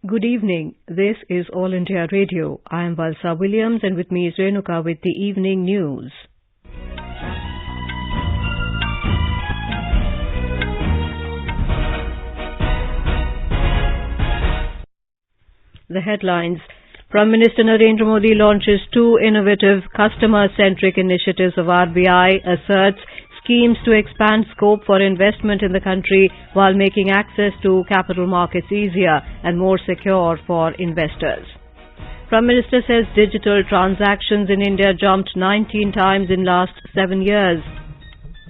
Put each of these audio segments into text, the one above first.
Good evening. This is All India Radio. I am Valsa Williams and with me is Renuka with the evening news. The headlines. Prime Minister Narendra Modi launches two innovative customer-centric initiatives of RBI, asserts schemes to expand scope for investment in the country while making access to capital markets easier and more secure for investors. Prime Minister says digital transactions in India jumped 19 times in last 7 years.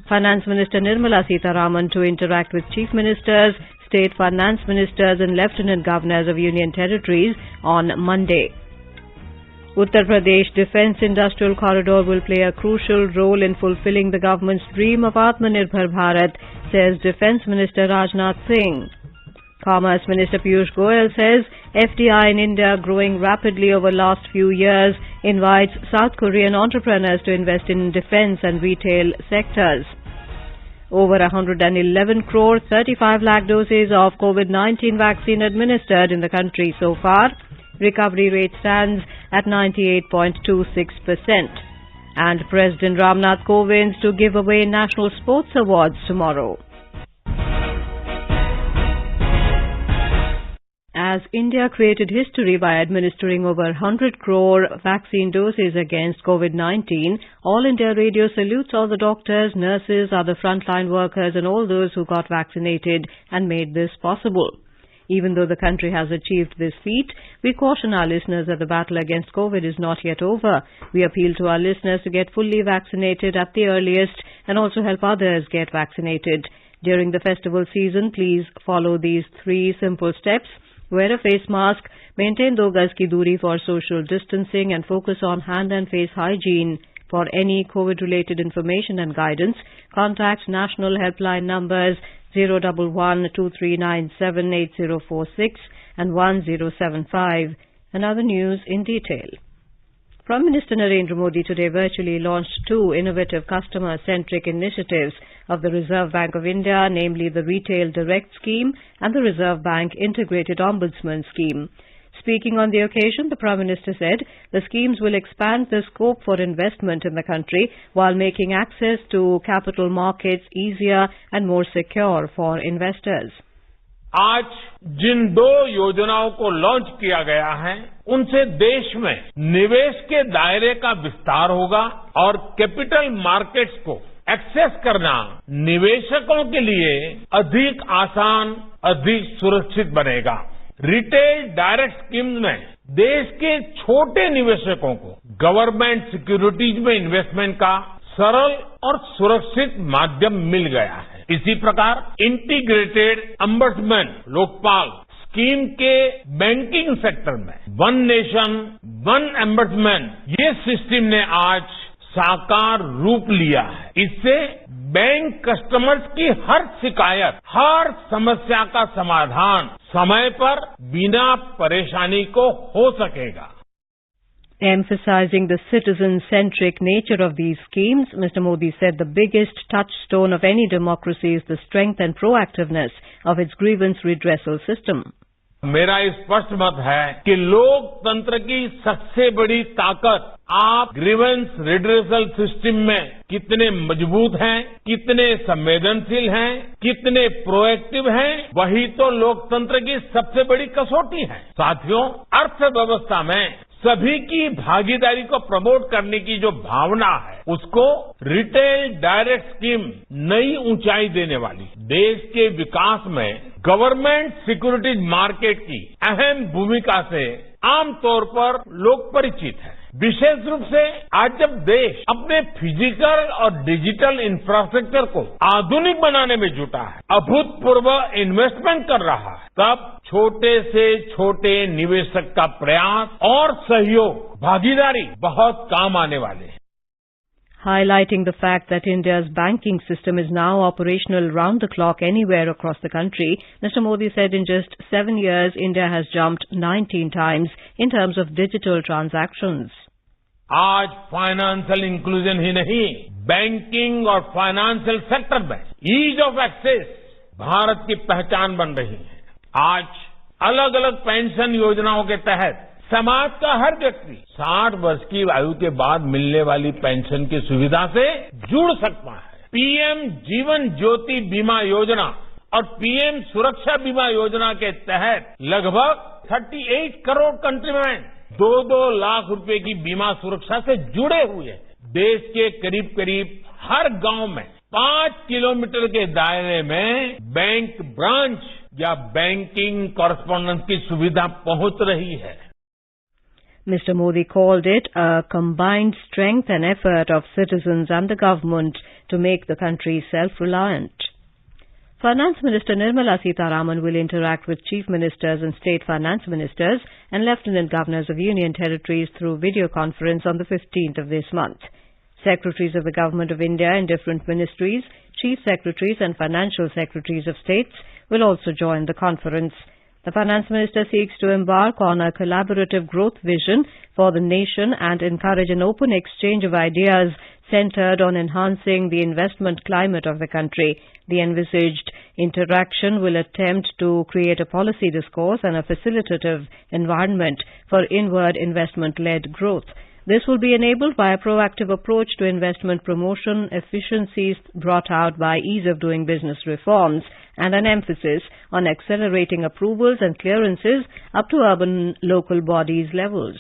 Finance Minister Nirmala Sitharaman to interact with Chief Ministers, State Finance Ministers and Lieutenant Governors of Union Territories on Monday. Uttar Pradesh Defence Industrial Corridor will play a crucial role in fulfilling the government's dream of Atmanirbhar Bharat, says Defence Minister Rajnath Singh. Commerce Minister Piyush Goyal says FDI in India growing rapidly over last few years, invites South Korean entrepreneurs to invest in defence and retail sectors. Over 111 crore 35 lakh doses of COVID-19 vaccine administered in the country so far. Recovery rate stands at 98.26%. And President Ramnath Kovind to give away National Sports Awards tomorrow. As India created history by administering over 100 crore vaccine doses against COVID-19, All India Radio salutes all the doctors, nurses, other frontline workers and all those who got vaccinated and made this possible. Even though the country has achieved this feat, we caution our listeners that the battle against COVID is not yet over. We appeal to our listeners to get fully vaccinated at the earliest and also help others get vaccinated. During the festival season, please follow these 3 simple steps. Wear a face mask, maintain 2 gaz ki duri for social distancing and focus on hand and face hygiene. For any COVID-related information and guidance, contact national helpline numbers 011-2397-8046 and 1075. And other news in detail. Prime Minister Narendra Modi today virtually launched 2 innovative customer-centric initiatives of the Reserve Bank of India, namely the Retail Direct Scheme and the Reserve Bank Integrated Ombudsman Scheme. Speaking on the occasion, the Prime Minister said the schemes will expand the scope for investment in the country while making access to capital markets easier and more secure for investors. आज जिन 2 योजनाओं को launch किया गया है, उनसे देश में निवेश के दायरे का विस्तार होगा और कैपिटल मार्केट्स को एक्सेस करना निवेशकों के लिए अधिक आसान, अधिक सुरक्षित बनेगा। रिटेल डायरेक्ट स्कीम में देश के छोटे निवेशकों को गवर्नमेंट सिक्योरिटीज में इन्वेस्टमेंट का सरल और सुरक्षित माध्यम मिल गया है। इसी प्रकार इंटीग्रेटेड अम्बर्समेंट लोकपाल स्कीम के बैंकिंग सेक्टर में वन नेशन वन एम्बर्समेंट ये सिस्टम ने आज साकार रूप लिया है। इससे बैंक कस्टमर्स की हर शिकायत, हर समस्या का समाधान समय पर बिना परेशानी को हो सकेगा। Emphasizing the citizen-centric nature of these schemes, Mr. Modi said the biggest touchstone of any democracy is the strength and proactiveness of its grievance redressal system. मेरा स्पष्ट मत है कि लोकतंत्र की सबसे बड़ी ताकत आप ग्रीवेंस रिड्रेसल सिस्टम में कितने मजबूत हैं, कितने संवेदनशील हैं, कितने प्रोएक्टिव हैं, वही तो लोकतंत्र की सबसे बड़ी कसौटी है। साथियों, अर्थव्यवस्था में सभी की भागीदारी को प्रमोट करने की जो भावना है, उसको रिटेल डायरेक्ट स्कीम नई ऊंचाई देने वाली। देश के विकास में गवर्नमेंट सिक्योरिटीज मार्केट की अहम भूमिका से आमतौर पर लोग परिचित हैं। विशेष रूप से आज जब देश अपने फिजिकल और डिजिटल इंफ्रास्ट्रक्चर को आधुनिक बनाने में जुटा है, अभूतपूर्व इन्वेस्टमेंट कर रहा है, तब छोटे से छोटे निवेशक का प्रयास और सहयोग, भागीदारी बहुत काम आने वाले हैं। Highlighting the fact that India's banking system is now operational round the clock anywhere across the country, Mr. Modi said in just 7 years, India has jumped 19 times in terms of digital transactions. आज financial inclusion ही नहीं, banking और financial sector में ease of access Bharat की पहचान बन रही है। आज अलग अलग पेंशन योजनाओं के तहत समाज का हर व्यक्ति 60 वर्ष की आयु के बाद मिलने वाली पेंशन की सुविधा से जुड़ सकता है। पीएम जीवन ज्योति बीमा योजना और पीएम सुरक्षा बीमा योजना के तहत लगभग 38 करोड़ कंट्रीमैन 2-2 लाख रुपए की बीमा सुरक्षा से जुड़े हुए हैं। देश के करीब करीब हर गांव में 5 किलोमीटर के दायरे में बैंक ब्रांच या बैंकिंग कॉरेस्पॉन्डेंस की सुविधा पहुंच रही है। Mr. Modi called it a combined strength and effort of citizens and the government to make the country self-reliant. Finance Minister Nirmala Sitharaman will interact with Chief Ministers and State Finance Ministers and Lieutenant Governors of Union Territories through video conference on the 15th of this month. Secretaries of the Government of India in different ministries, Chief Secretaries and Financial Secretaries of States will also join the conference. The Finance Minister seeks to embark on a collaborative growth vision for the nation and encourage an open exchange of ideas centered on enhancing the investment climate of the country. The envisaged interaction will attempt to create a policy discourse and a facilitative environment for inward investment-led growth. This will be enabled by a proactive approach to investment promotion, efficiencies brought out by ease of doing business reforms, and an emphasis on accelerating approvals and clearances up to urban local bodies levels.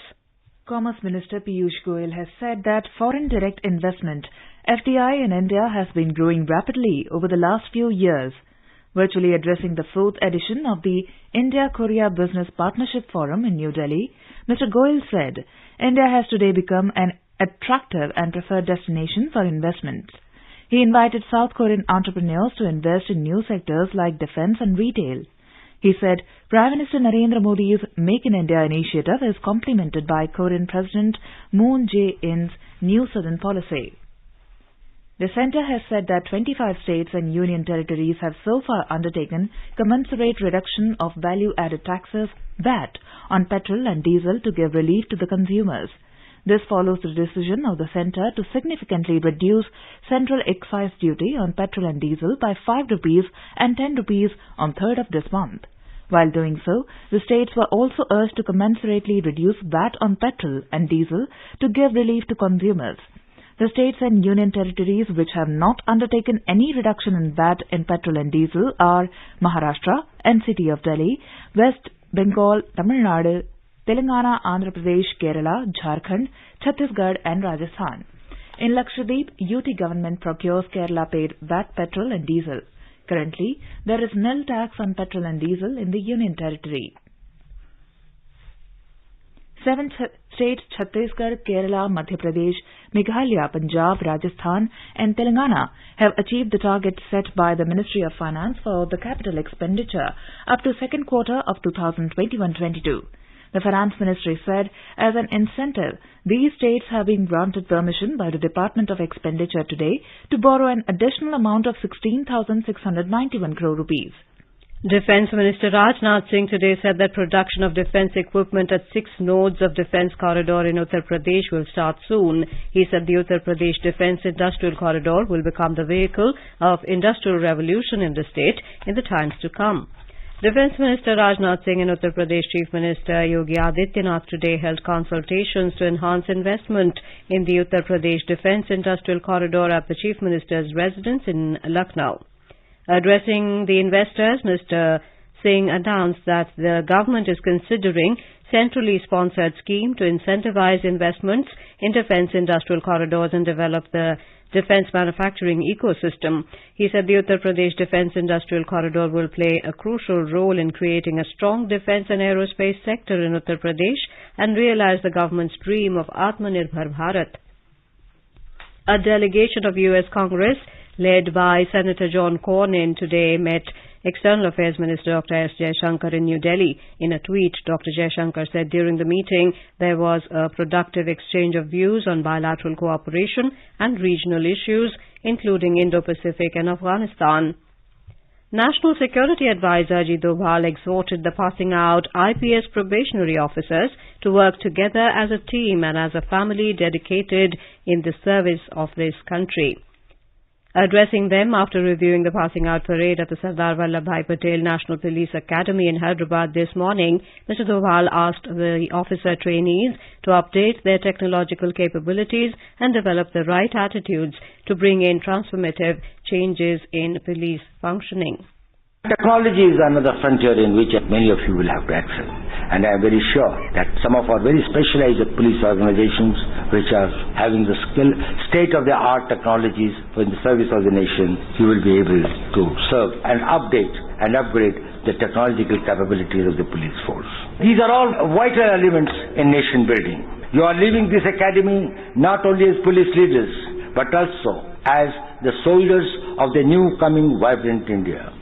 Commerce Minister Piyush Goyal has said that foreign direct investment, FDI, in India has been growing rapidly over the last few years. Virtually addressing the 4th edition of the India-Korea Business Partnership Forum in New Delhi, Mr. Goyal said, India has today become an attractive and preferred destination for investments. He invited South Korean entrepreneurs to invest in new sectors like defense and retail. He said Prime Minister Narendra Modi's Make in India initiative is complemented by Korean President Moon Jae-in's New Southern Policy. The centre has said that 25 states and union territories have so far undertaken commensurate reduction of value-added taxes, VAT, on petrol and diesel to give relief to the consumers. This follows the decision of the centre to significantly reduce central excise duty on petrol and diesel by 5 rupees and 10 rupees on 3rd of this month. While doing so, the states were also urged to commensurately reduce VAT on petrol and diesel to give relief to consumers. The states and union territories which have not undertaken any reduction in VAT in petrol and diesel are Maharashtra, NCT of Delhi, West Bengal, Tamil Nadu, Telangana, Andhra Pradesh, Kerala, Jharkhand, Chhattisgarh and Rajasthan. In Lakshadweep, UT government procures Kerala paid VAT petrol and diesel. Currently, there is nil tax on petrol and diesel in the union territory. 7 states Chhattisgarh, Kerala, Madhya Pradesh, Meghalaya, Punjab, Rajasthan and Telangana have achieved the target set by the Ministry of Finance for the capital expenditure up to second quarter of 2021-22. The Finance Ministry said as an incentive, these states have been granted permission by the Department of Expenditure today to borrow an additional amount of 16,691 crore rupees. Defence Minister Rajnath Singh today said that production of defence equipment at 6 nodes of Defence Corridor in Uttar Pradesh will start soon. He said the Uttar Pradesh Defence Industrial Corridor will become the vehicle of industrial revolution in the state in the times to come. Defence Minister Rajnath Singh and Uttar Pradesh Chief Minister Yogi Adityanath today held consultations to enhance investment in the Uttar Pradesh Defence Industrial Corridor at the Chief Minister's residence in Lucknow. Addressing the investors, Mr. Singh announced that the government is considering centrally sponsored scheme to incentivize investments in defence industrial corridors and develop the defence manufacturing ecosystem. He said the Uttar Pradesh Defence Industrial Corridor will play a crucial role in creating a strong defence and aerospace sector in Uttar Pradesh and realize the government's dream of Atmanirbhar Bharat. A delegation of U.S. Congress led by Senator John Cornyn today met External Affairs Minister Dr. S. Jaishankar in New Delhi. In a tweet, Dr. Jaishankar said during the meeting there was a productive exchange of views on bilateral cooperation and regional issues, including Indo-Pacific and Afghanistan. National Security Advisor Ajit Doval exhorted the passing out IPS probationary officers to work together as a team and as a family dedicated in the service of this country. Addressing them after reviewing the passing out parade at the Sardar Vallabhbhai Patel National Police Academy in Hyderabad this morning, Mr. Doval asked the officer trainees to update their technological capabilities and develop the right attitudes to bring in transformative changes in police functioning. Technology is another frontier in which many of you will have to excel. And I am very sure that some of our very specialized police organizations which are having the state-of-the-art technologies for the service of the nation, you will be able to serve and update and upgrade the technological capabilities of the police force. These are all vital elements in nation building. You are leaving this academy not only as police leaders, but also as the soldiers of the new coming vibrant India.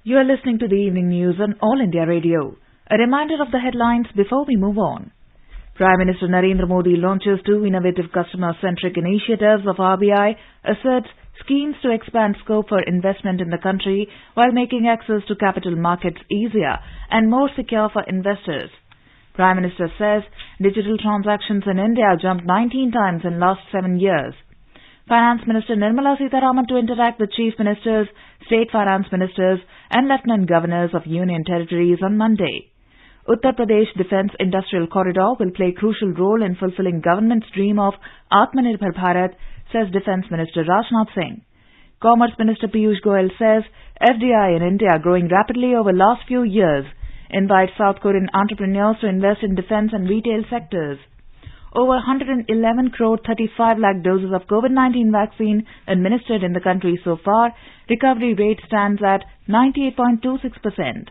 You are listening to the evening news on All India Radio. A reminder of the headlines before we move on. Prime Minister Narendra Modi launches 2 innovative customer-centric initiatives of RBI, asserts schemes to expand scope for investment in the country while making access to capital markets easier and more secure for investors. Prime Minister says digital transactions in India jumped 19 times in last 7 years. Finance Minister Nirmala Sitharaman to interact with Chief Ministers, State Finance Ministers and Lieutenant Governors of Union Territories on Monday. Uttar Pradesh Defence Industrial Corridor will play a crucial role in fulfilling government's dream of Atmanirbhar Bharat, says Defence Minister Rajnath Singh. Commerce Minister Piyush Goyal says FDI in India growing rapidly over last few years, invites South Korean entrepreneurs to invest in defence and retail sectors. Over 111 crore 35 lakh doses of COVID-19 vaccine administered in the country so far. Recovery rate stands at 98.26%.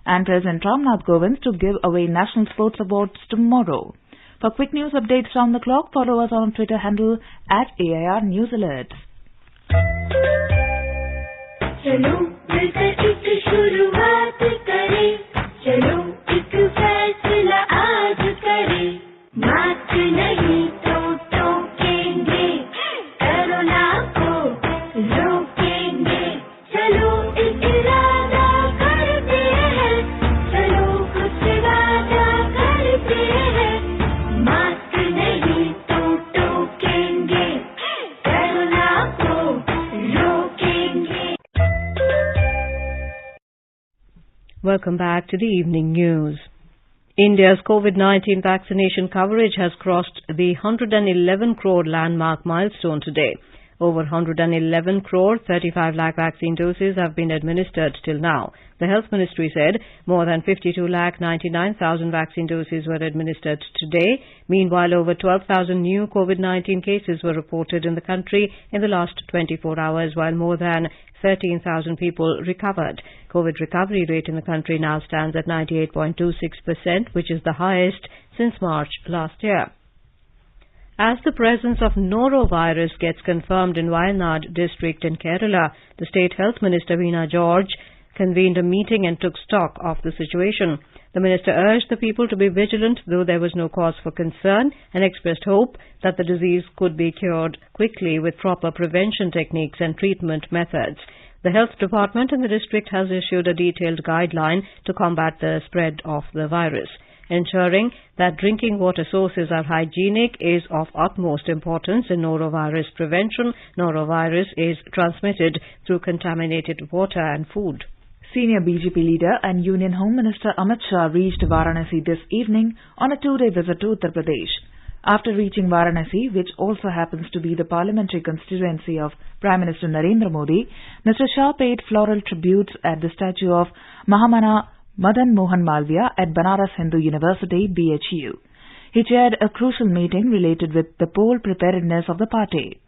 And President Ramnath Kovind to give away National Sports Awards tomorrow. For quick news updates round the clock, follow us on Twitter handle @AIR News Alerts. चलो मिलकर एक शुरुआत करें, चलो एक फैसला आज करें, मास्क नहीं तो टोकेंगे, कोरोना को रोकेंगे, चलो एक इरादा करते हैं, चलो कुछ वादा करते हैं, मास्क नहीं तो टोकेंगे, कोरोना को रोकेंगे. Welcome back to the evening news. India's COVID-19 vaccination coverage has crossed the 111 crore landmark milestone today. Over 111 crore 35 lakh vaccine doses have been administered till now. The Health Ministry said more than 52 lakh 99,000 vaccine doses were administered today. Meanwhile, over 12,000 new COVID-19 cases were reported in the country in the last 24 hours, while more than 13,000 people recovered. COVID recovery rate in the country now stands at 98.26%, which is the highest since March last year. As the presence of norovirus gets confirmed in Wayanad district in Kerala, the State Health Minister Veena George convened a meeting and took stock of the situation. The minister urged the people to be vigilant, though there was no cause for concern, and expressed hope that the disease could be cured quickly with proper prevention techniques and treatment methods. The health department in the district has issued a detailed guideline to combat the spread of the virus. Ensuring that drinking water sources are hygienic is of utmost importance in norovirus prevention. Norovirus is transmitted through contaminated water and food. Senior BJP leader and Union Home Minister Amit Shah reached Varanasi this evening on a 2-day visit to Uttar Pradesh. After reaching Varanasi, which also happens to be the parliamentary constituency of Prime Minister Narendra Modi, Mr. Shah paid floral tributes at the statue of Mahamana Madan Mohan Malviya at Banaras Hindu University, BHU. He chaired a crucial meeting related with the poll preparedness of the party.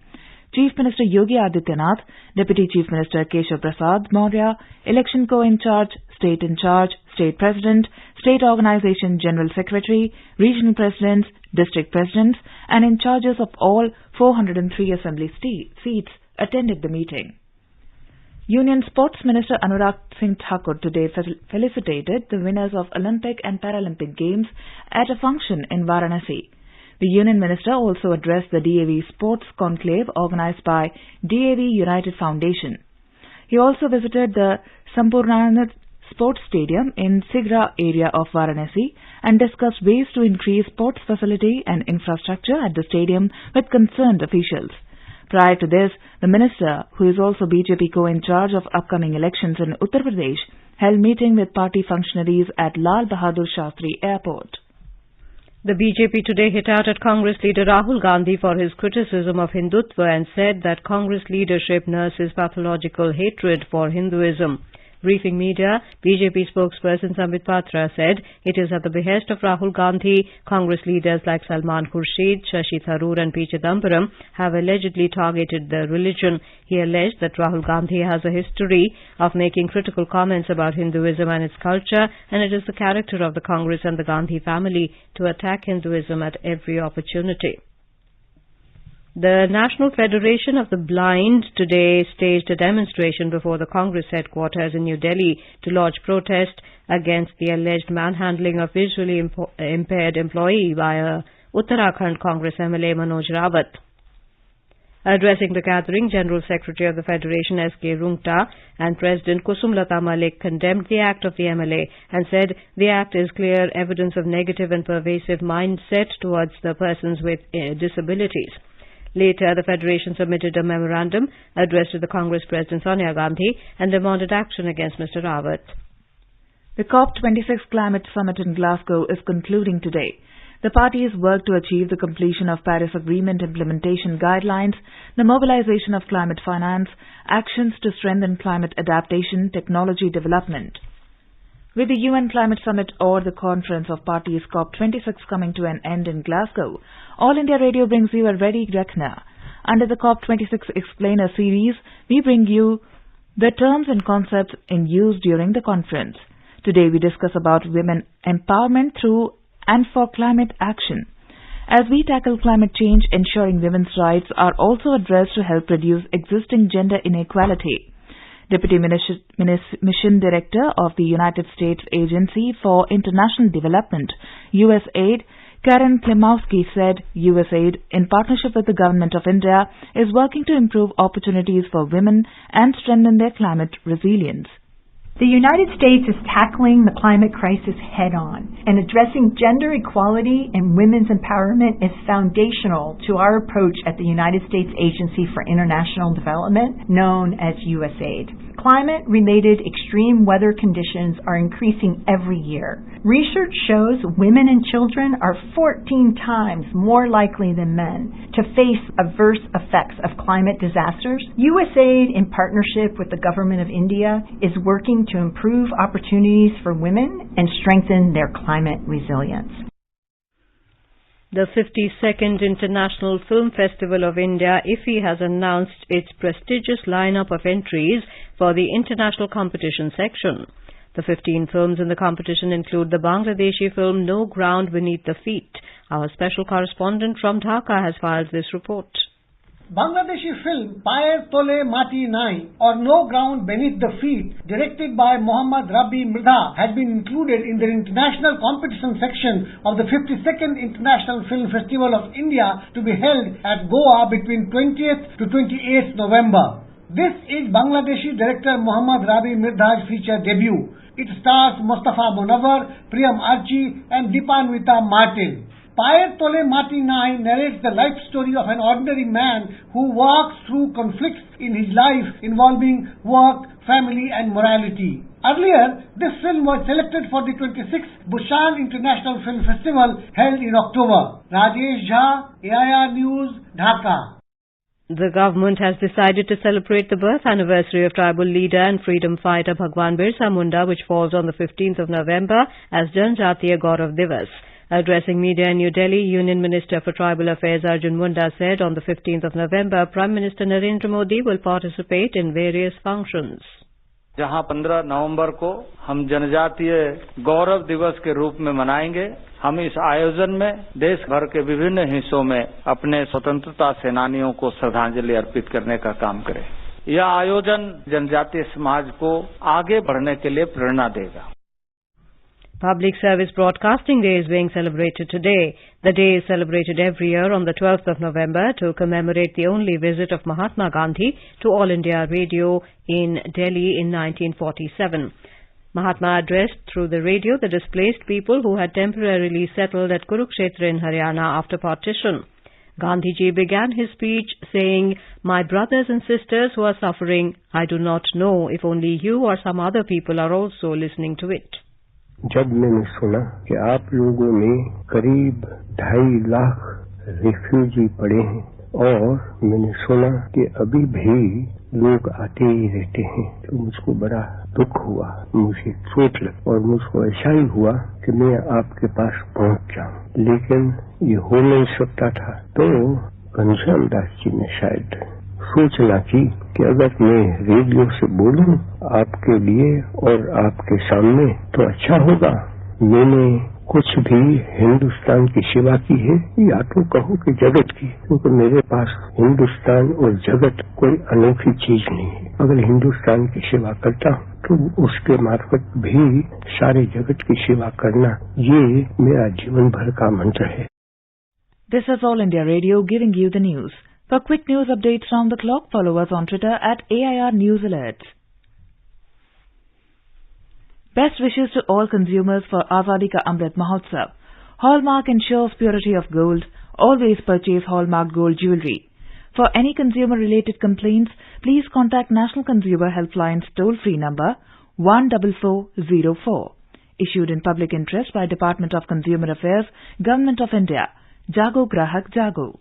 Chief Minister Yogi Adityanath, Deputy Chief Minister Keshav Prasad Maurya, Election Co-in-charge, State President, State Organization General Secretary, Regional Presidents, District Presidents and in charges of all 403 Assembly seats attended the meeting. Union Sports Minister Anurag Singh Thakur today felicitated the winners of Olympic and Paralympic Games at a function in Varanasi. The Union Minister also addressed the DAV Sports Conclave organized by DAV United Foundation. He also visited the Sampurnanand Sports Stadium in Sigra area of Varanasi and discussed ways to increase sports facility and infrastructure at the stadium with concerned officials. Prior to this, the minister, who is also BJP co-in charge of upcoming elections in Uttar Pradesh, held meeting with party functionaries at Lal Bahadur Shastri Airport. The BJP today hit out at Congress leader Rahul Gandhi for his criticism of Hindutva and said that Congress leadership nurses pathological hatred for Hinduism. Briefing media, BJP spokesperson Sambit Patra said it is at the behest of Rahul Gandhi, Congress leaders like Salman Khurshid, Shashi Tharoor and P. Chidambaram have allegedly targeted the religion. He alleged that Rahul Gandhi has a history of making critical comments about Hinduism and its culture, and it is the character of the Congress and the Gandhi family to attack Hinduism at every opportunity. The National Federation of the Blind today staged a demonstration before the Congress headquarters in New Delhi to lodge protest against the alleged manhandling of visually impaired employee by a Uttarakhand Congress MLA Manoj Rawat. Addressing the gathering, General Secretary of the Federation S.K. Rungta and President Kusumlata Malik condemned the act of the MLA and said the act is clear evidence of negative and pervasive mindset towards the persons with disabilities. Later, the Federation submitted a memorandum addressed to the Congress President Sonia Gandhi and demanded action against Mr. Rawat. The COP26 Climate Summit in Glasgow is concluding today. The parties work to achieve the completion of Paris Agreement implementation guidelines, the mobilization of climate finance, actions to strengthen climate adaptation, technology development. With the UN Climate Summit or the Conference of Parties COP26 coming to an end in Glasgow, All India Radio brings you a ready reckoner. Under the COP26 Explainer series, we bring you the terms and concepts in use during the conference. Today we discuss about women empowerment through and for climate action. As we tackle climate change, ensuring women's rights are also addressed to help reduce existing gender inequality. Deputy Mission Director of the United States Agency for International Development, USAID, Karen Klimowski said USAID, in partnership with the Government of India, is working to improve opportunities for women and strengthen their climate resilience. The United States is tackling the climate crisis head-on, and addressing gender equality and women's empowerment is foundational to our approach at the United States Agency for International Development, known as USAID. Climate-related extreme weather conditions are increasing every year. Research shows women and children are 14 times more likely than men to face adverse effects of climate disasters. USAID, in partnership with the Government of India, is working to improve opportunities for women and strengthen their climate resilience. The 52nd International Film Festival of India, IFFI, has announced its prestigious lineup of entries for the international competition section. The 15 films in the competition include the Bangladeshi film No Ground Beneath the Feet. Our special correspondent from Dhaka has filed this report. Bangladeshi film Payer Tole Mati Nai, or No Ground Beneath the Feet, directed by Mohammad Rabi Mridha, has been included in the international competition section of the 52nd International Film Festival of India to be held at Goa between 20th to 28th November. This is Bangladeshi director Mohammad Rabi Mridha's feature debut. It stars Mustafa Munawar, Priyam Archie and Deepanvita Martin. Payer Tole Mati Nai narrates the life story of an ordinary man who walks through conflicts in his life involving work, family and morality. Earlier, this film was selected for the 26th Busan International Film Festival held in October. Rajesh Jha, AIR News, Dhaka. The government has decided to celebrate the birth anniversary of tribal leader and freedom fighter Bhagwan Birsa Munda, which falls on the 15th of November as Janjatiya Gaurav Divas. Addressing media in New Delhi, Union Minister for Tribal Affairs Arjun Munda said on the 15th of November, Prime Minister Narendra Modi will participate in various functions. जहां 15 नवंबर को हम जनजातीय गौरव दिवस के रूप में मनाएंगे, हम इस आयोजन में देश भर के विभिन्न हिस्सों में अपने स्वतंत्रता सेनानियों को श्रद्धांजलि अर्पित करने का काम करें। यह आयोजन जनजातीय समाज को आगे बढ़ने के लिए प्रेरणा देगा। Public Service Broadcasting Day is being celebrated today. The day is celebrated every year on the 12th of November to commemorate the only visit of Mahatma Gandhi to All India Radio in Delhi in 1947. Mahatma addressed through the radio the displaced people who had temporarily settled at Kurukshetra in Haryana after partition. Gandhiji began his speech saying, "My brothers and sisters who are suffering, I do not know if only you or some other people are also listening to it." जब मैंने सुना कि आप लोगों में करीब 2.5 lakh refugee पड़े हैं और मैंने सुना कि अभी भी लोग आते ही रहते हैं, तो मुझको बड़ा दुख हुआ, मुझे चोट लगी और मुझको ऐसा ही हुआ कि मैं आपके पास पहुंच जाऊं, लेकिन ये हो नहीं सकता था। तो घनश्याम दास जी ने शायद सूचना की कि अगर मैं रेडियो से बोलूं आपके लिए और आपके सामने तो अच्छा होगा। मैंने कुछ भी हिंदुस्तान की सेवा की है या तो कहो कि जगत की, क्योंकि मेरे पास हिंदुस्तान और जगत कोई अनोखी चीज नहीं है। अगर हिंदुस्तान की सेवा करता तो उसके मार्फत भी सारे जगत की सेवा करना, ये मेरा जीवन भर का मंत्र है। This is All India Radio giving you the news. For quick news updates round the clock, follow us on Twitter at AIR News Alerts. Best wishes to all consumers for Azadi Ka Amrit Mahotsav. Hallmark ensures purity of gold. Always purchase Hallmark gold jewellery. For any consumer-related complaints, please contact National Consumer Helpline's toll-free number 14404. Issued in public interest by Department of Consumer Affairs, Government of India. Jago Grahak Jago.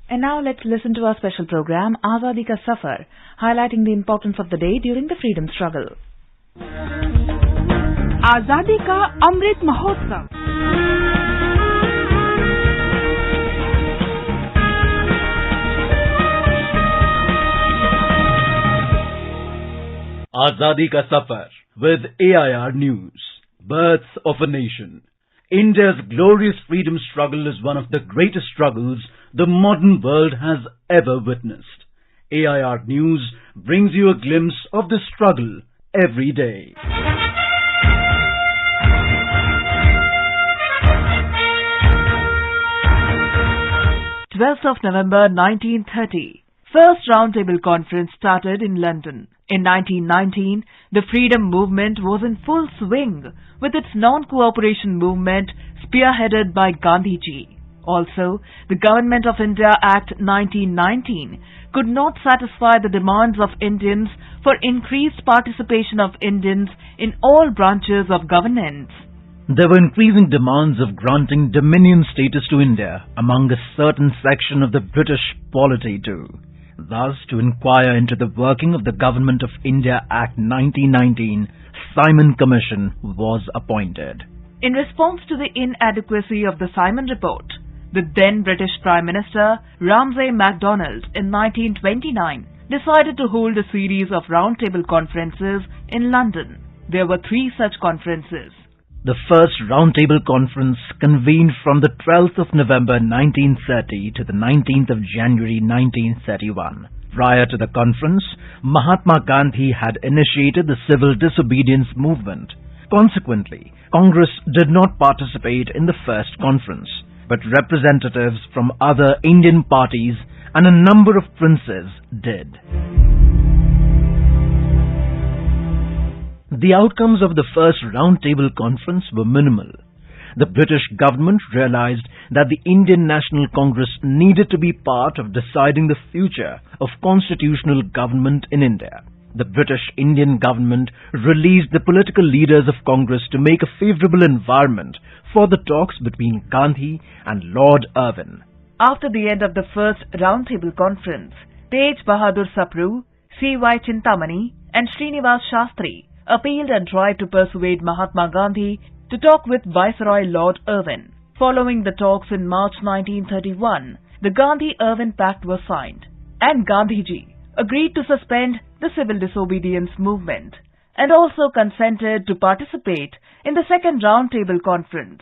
And now let's listen to our special program, Azadi Ka Safar, highlighting the importance of the day during the freedom struggle. आजादी का Amrit Mahotsav. Azadi Ka Safar with AIR News. Birth of a Nation. India's glorious freedom struggle is one of the greatest struggles the modern world has ever witnessed. AIR News brings you a glimpse of this struggle every day. 12th of November 1930. First Roundtable Conference started in London. In 1919, the freedom movement was in full swing with its non-cooperation movement spearheaded by Gandhiji. Also, the Government of India Act 1919 could not satisfy the demands of Indians for increased participation of Indians in all branches of governance. There were increasing demands of granting dominion status to India among a certain section of the British polity too. Thus, to inquire into the working of the Government of India Act 1919, Simon Commission was appointed. In response to the inadequacy of the Simon Report, the then British Prime Minister Ramsay MacDonald in 1929 decided to hold a series of roundtable conferences in London. There were 3 such conferences. The first roundtable conference convened from the 12th of November 1930 to the 19th of January 1931. Prior to the conference, Mahatma Gandhi had initiated the civil disobedience movement. Consequently, Congress did not participate in the first conference, but representatives from other Indian parties and a number of princes did. The outcomes of the first roundtable conference were minimal. The British government realized that the Indian National Congress needed to be part of deciding the future of constitutional government in India. The British Indian government released the political leaders of Congress to make a favourable environment for the talks between Gandhi and Lord Irwin. After the end of the first roundtable conference, Tej Bahadur Sapru, C.Y. Chintamani and Srinivas Shastri appealed and tried to persuade Mahatma Gandhi to talk with Viceroy Lord Irwin. Following the talks in March 1931, the Gandhi-Irwin Pact was signed, and Gandhiji agreed to suspend the civil disobedience movement and also consented to participate in the second roundtable conference.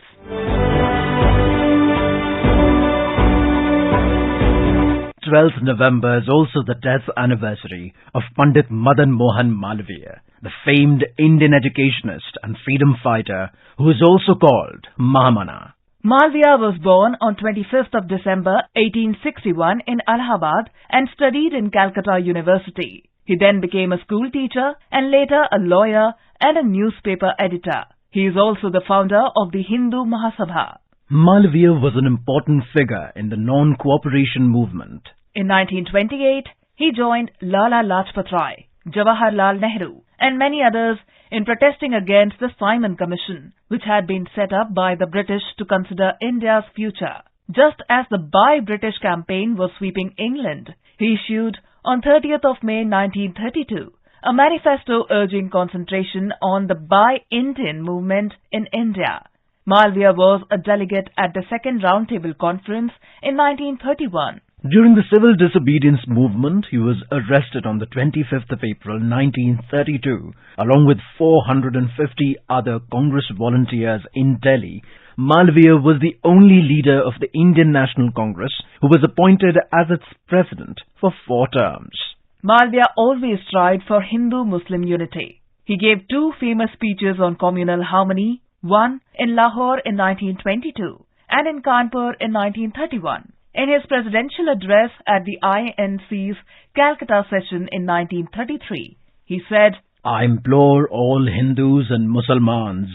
12th November is also the death anniversary of Pandit Madan Mohan Malviya, the famed Indian educationist and freedom fighter who is also called Mahamana. Malviya was born on 25th of December 1861 in Allahabad and studied in Calcutta University. He then became a school teacher and later a lawyer and a newspaper editor. He is also the founder of the Hindu Mahasabha. Malviya was an important figure in the non-cooperation movement. In 1928, he joined Lala Lajpat Rai, Jawaharlal Nehru, and many others in protesting against the Simon Commission, which had been set up by the British to consider India's future. Just as the Buy British campaign was sweeping England, he issued on 30th of May 1932 a manifesto urging concentration on the Buy Indian movement in India. Malviya was a delegate at the Second Roundtable Conference in 1931. During the civil disobedience movement, he was arrested on the 25th of April 1932, along with 450 other Congress volunteers in Delhi. Malviya was the only leader of the Indian National Congress who was appointed as its president for 4 terms. Malviya always tried for Hindu-Muslim unity. He gave 2 famous speeches on communal harmony, one in Lahore in 1922 and in Kanpur in 1931. In his presidential address at the INC's Calcutta session in 1933, he said, I implore all Hindus and Mussalmans,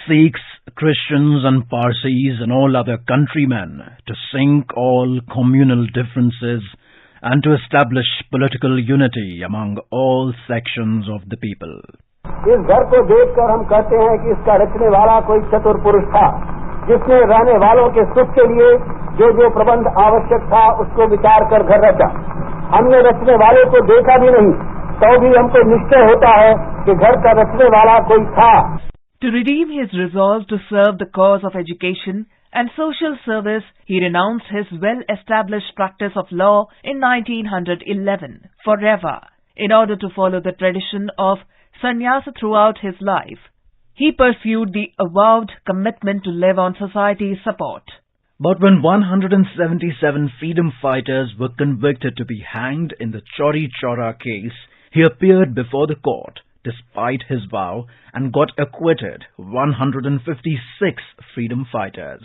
Sikhs, Christians and Parsis and all other countrymen to sink all communal differences and to establish political unity among all sections of the people. इस घर को देखकर हम कहते हैं कि इसका रचने वाला कोई चतुर पुरुष था, जिसने रहने वालों के सुख के लिए जो जो प्रबंध आवश्यक था उसको विचार कर घर रचा। हमने रचने वाले को देखा भी नहीं, तो भी हमको निश्चय होता है कि घर का रचने वाला कोई था। To redeem his resolve to serve the cause of education and social service, he renounced his well-established practice of law in 1911 forever in order to follow the tradition of sannyasa throughout his life. He pursued the avowed commitment to live on society's support. But when 177 freedom fighters were convicted to be hanged in the Chauri Chaura case, he appeared before the court despite his vow and got acquitted 156 freedom fighters.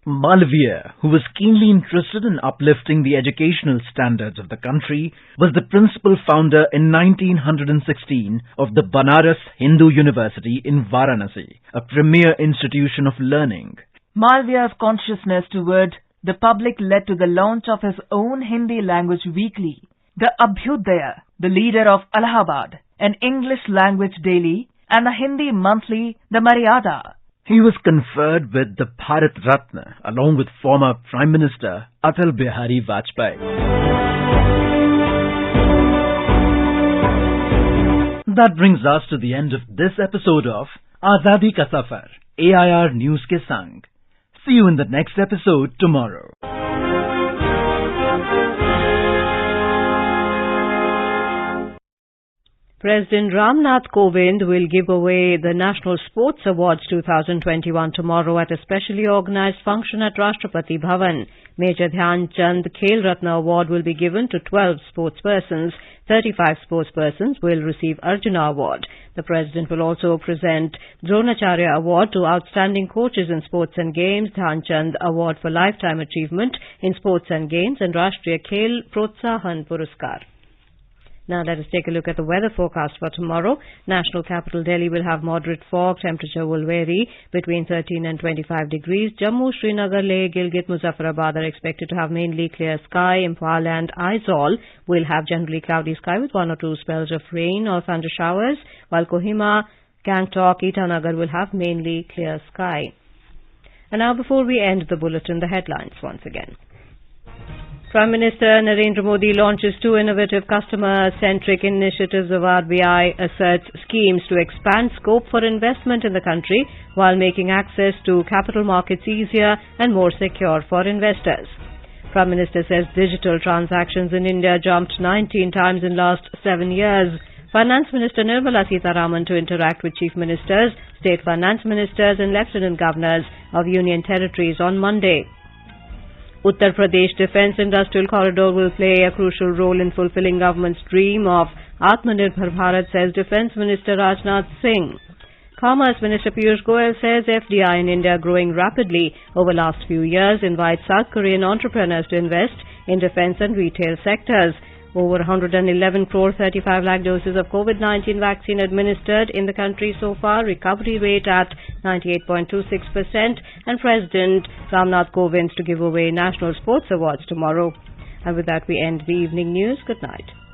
Malviya, who was keenly interested in uplifting the educational standards of the country, was the principal founder in 1916 of the Banaras Hindu University in Varanasi, a premier institution of learning. Malviya's consciousness toward the public led to the launch of his own Hindi language weekly, the Abhyudaya, the leader of Allahabad, an English language daily, and the Hindi monthly, the Maryada. He was conferred with the Bharat Ratna along with former Prime Minister Atal Bihari Vajpayee. That brings us to the end of this episode of Azadi Ka Safar, AIR News ke Sang. See you in the next episode tomorrow. President Ramnath Kovind will give away the National Sports Awards 2021 tomorrow at a specially organized function at Rashtrapati Bhavan. Major Dhyan Chand Khel Ratna Award will be given to 12 sportspersons. 35 sportspersons will receive Arjuna Award. The President will also present Dronacharya Award to outstanding coaches in sports and games, Dhyan Chand Award for lifetime achievement in sports and games, and Rashtriya Khel Protsahan Puraskar. Now let us take a look at the weather forecast for tomorrow. National capital Delhi will have moderate fog. Temperature will vary between 13 and 25 degrees. Jammu, Srinagar, Leh, Gilgit, Muzaffarabad are expected to have mainly clear sky. Imphal and Aizawl will have generally cloudy sky with 1 or 2 spells of rain or thunder showers, while Kohima, Gangtok, Itanagar will have mainly clear sky. And now before we end the bulletin, the headlines once again. Prime Minister Narendra Modi launches 2 innovative customer-centric initiatives of RBI, asserts schemes to expand scope for investment in the country while making access to capital markets easier and more secure for investors. Prime Minister says digital transactions in India jumped 19 times in last 7 years. Finance Minister Nirmala Sitharaman to interact with Chief Ministers, State Finance Ministers and Lieutenant Governors of Union Territories on Monday. Uttar Pradesh Defence Industrial Corridor will play a crucial role in fulfilling government's dream of Atmanirbhar Bharat, says Defence Minister Rajnath Singh. Commerce Minister Piyush Goyal says FDI in India growing rapidly over last few years, invites South Korean entrepreneurs to invest in defence and retail sectors. Over 111 crore 35 lakh doses of COVID-19 vaccine administered in the country so far. Recovery rate at 98.26%. And President Ramnath Kovind to give away National Sports Awards tomorrow. And with that, we end the evening news. Good night.